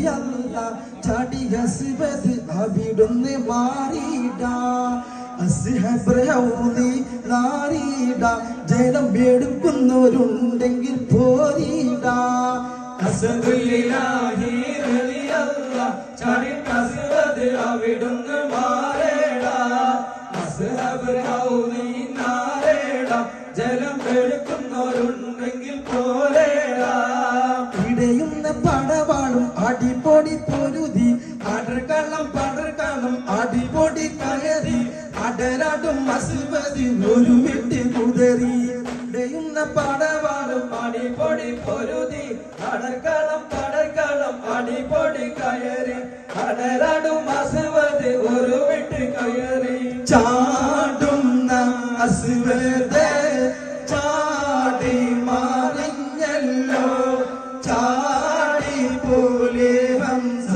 റളിയല്ല ചാടി അസ്വദ് അവിടുന്ന് മാറിടാ അസ്ഹബ് ഹൗദി നാറിടാ ജലം എടുക്കുന്നവരുണ്ടെങ്കിൽ പോരിടാ അസ്ദുലില്ലാഹി റളിയല്ല ചാടി അസ്വദ് അവിടുന്ന് മാറിടാ അസ്ഹബ് ഹൗദി നാറിടാ ജലം എടുക്കുന്നവരുണ്ടെങ്കിൽ പോരേടാ ഇടയുന്ന പടവാളും അടിപൊടി പൊരുതി അടർക്കളം പടർക്കളം അടിപൊടി കയറി അടരാടും അസ്വദ് ഒരു വിട്ട് കുതറി ഇടയുന്ന പടവാളും അടിപൊടി പൊരുതി അടർക്കളം പടർക്കളം അടിപൊടി കയറി അടരാടും അസ്വദ് ഒരു വിട്ട് കയറി ചാടുന്ന അസ്വദ് ചാടി മാറിഞ്ഞല്ലോ ചാടി പോലെ ഹംസ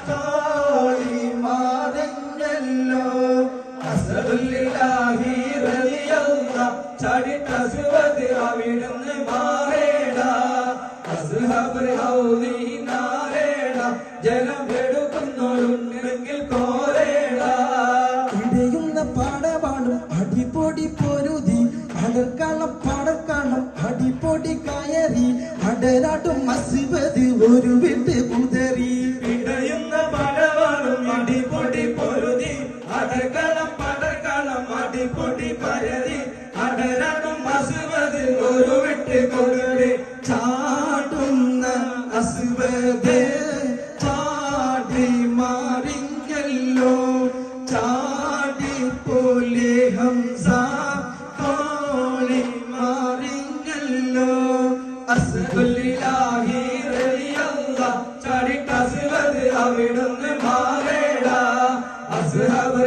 കാളി മാറിഞ്ഞല്ലോ അസ്ദുലില്ലാഹി റളിയല്ല ചാടി അസ്വദ് അവിടുന്ന് മാറേടാ അസ്ഹബ് ഹൗദി നാരേടാ ജലം എടുക്കുന്നവരുണ്ടെങ്കിൽ കോരേടാ ഇടയുന്ന പടവാളും അടിപൊടി പൊരുതി അടർക്കളം പടർക്കളം അടിപൊടി കയറി അടരാടും അസ്വദ് ഒരു വിട്ട് കുതറി ഇടയുന്ന പടവാളും അടിപൊടി പൊരുതി അടർക്കളം പടർക്കളം അടിപൊടി കയറി അടരാടും അസ്വദ് ഒരു വിട്ട് കുതറി ചാടുന്ന അസ്വദ് ചാടി മാറിഞ്ഞല്ലോ ചാടി പോലെ ഹംസ കാളി മാറിഞ്ഞല്ലോ അസ്ദുലില്ലാഹി റളിയല്ല ചാടി അസ്വദ് അവിടുന്ന് മാറേടാ അസ്ഹബ്